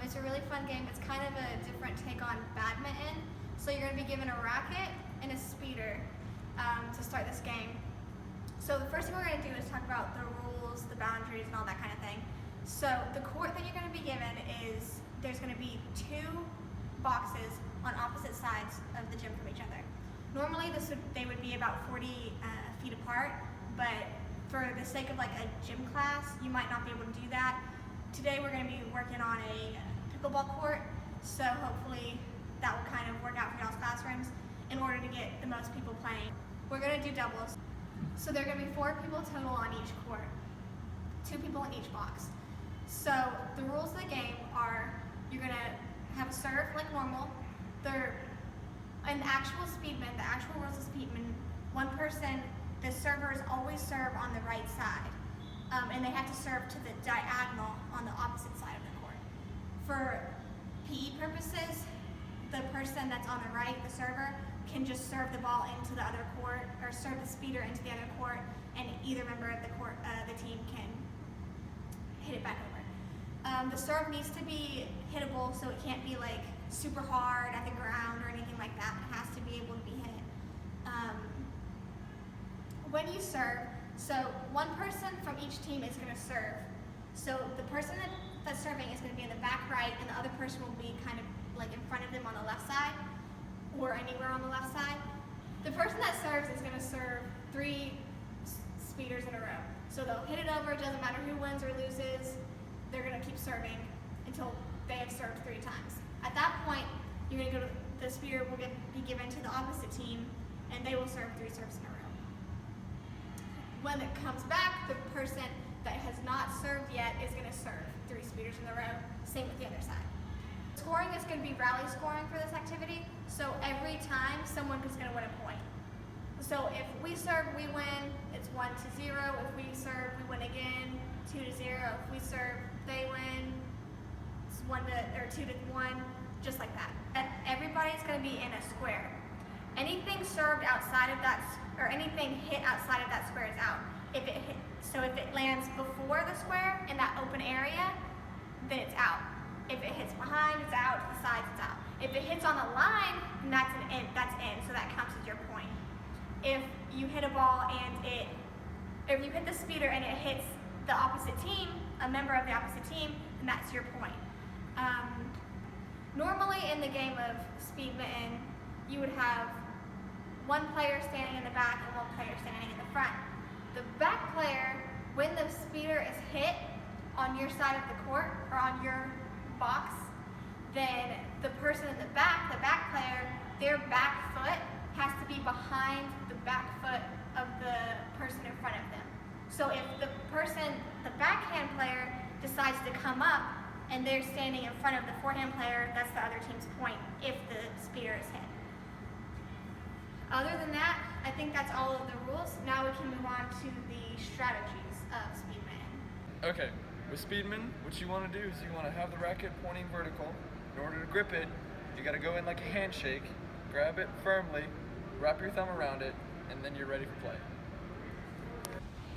It's a really fun game. It's kind of a different take on badminton. So you're going to be given a racket and a speeder to start this game. So the first thing we're going to do is talk about the rules, the boundaries, and all that kind of thing. So the court that you're going to be given is, there's going to be 2 boxes on opposite sides of the gym from each other. Normally they would be about 40 feet apart, but for the sake of like a gym class, you might not be able to do that. Today we're going to be working on a pickleball court, so hopefully that will kind of work out for y'all's classrooms in order to get the most people playing. We're going to do doubles. So there are going to be 4 people total on each court, 2 people in each box. So the rules of the game are, you're going to have a serve like normal. In the actual Speedminton, the actual rules of Speedminton, the servers always serve on the right side. And they have to serve to the diagonal on the opposite side of the court. For PE purposes, the person that's on the right, the server, can just serve the ball into the other court, or serve the speeder into the other court, and either member of the team can hit it back over. The serve needs to be hittable, so it can't be like super hard at the ground or anything like that. It has to be able to be hit. When you serve, so one person from each team is going to serve. So the person that's serving is going to be in the back right, and the other person will be kind of like in front of them on the left side, or anywhere on the left side. The person that serves is going to serve 3 speeders in a row. So they'll hit it over, it doesn't matter who wins or loses, they're going to keep serving until they have served 3 times. At that point, you're going to go to the speeder will be given to the opposite team, and they will serve 3 serves in a row. When it comes back, the person that has not served yet is going to serve 3 speeders in a row, same with the other side. Scoring is going to be rally scoring for this activity, so every time someone is going to win a point. So if we serve, we win, it's 1-0. If we serve, we win again, 2-0. If we serve, they win, it's 2-1, just like that. And everybody's going to be in a square. Anything served outside of that, or anything hit outside of that square is out. If it lands before the square in that open area, then it's out. If it hits behind, it's out. To the sides, it's out. If it hits on the line, then that's in, so that counts as your point. If you hit a ball and if you hit the speeder and it hits the opposite team, a member of the opposite team, then that's your point. Normally in the game of Speedminton, you would have 1 player standing in the back and 1 player standing in the front. The back player, when the speeder is hit on your side of the court or on your box, then the person in the back player, their back foot has to be behind the back foot of the person in front of them. So if the backhand player decides to come up and they're standing in front of the forehand player, that's the other team's point if the speeder is hit. Other than that, I think that's all of the rules. Now we can move on to the strategies of Speedminton. Okay, with Speedminton, what you want to do is you want to have the racket pointing vertical. In order to grip it, you got to go in like a handshake, grab it firmly, wrap your thumb around it, and then you're ready for play.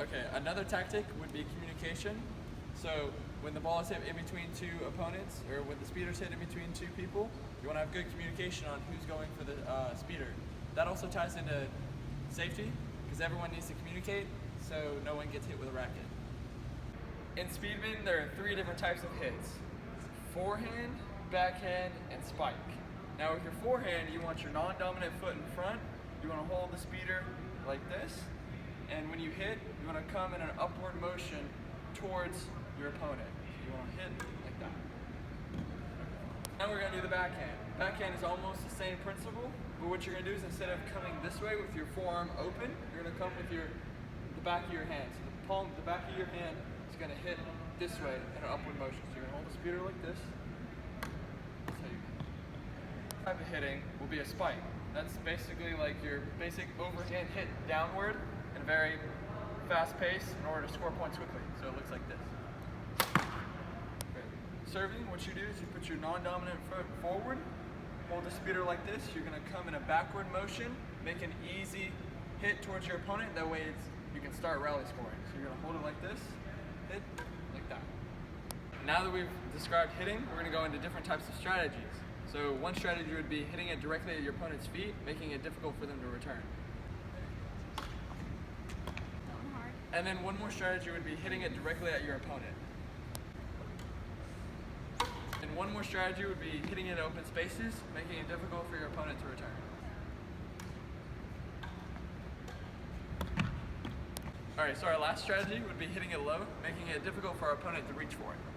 Okay, another tactic would be communication. So when the ball is hit in between 2 opponents, or when the speeder's hit in between 2 people, you want to have good communication on who's going for the speeder. That also ties into safety, because everyone needs to communicate so no one gets hit with a racket. In Speedminton, there are 3 different types of hits: forehand, backhand, and spike. Now with your forehand, you want your non-dominant foot in front. You want to hold the speeder like this, and when you hit, you want to come in an upward motion towards your opponent. You want to hit like that. Now we're going to do the backhand. Backhand is almost the same principle, but what you're going to do is instead of coming this way with your forearm open, you're going to come with the back of your hand. So the back of your hand is going to hit this way in an upward motion. So you're going to hold the speeder like this. That's how you hit. The type of hitting will be a spike. That's basically like your basic overhand hit downward in a very fast pace in order to score points quickly. So it looks like this. Great. Serving, what you do is you put your non-dominant foot forward, hold the speeder like this. You're going to come in a backward motion, make an easy hit towards your opponent. That way you can start rally scoring. So you're going to hold it like this, hit like that. Now that we've described hitting, we're going to go into different types of strategies. So one strategy would be hitting it directly at your opponent's feet, making it difficult for them to return. Going hard. And then one more strategy would be hitting it directly at your opponent. And one more strategy would be hitting it in open spaces, making it difficult for your opponent to return. Alright, so our last strategy would be hitting it low, making it difficult for our opponent to reach for it.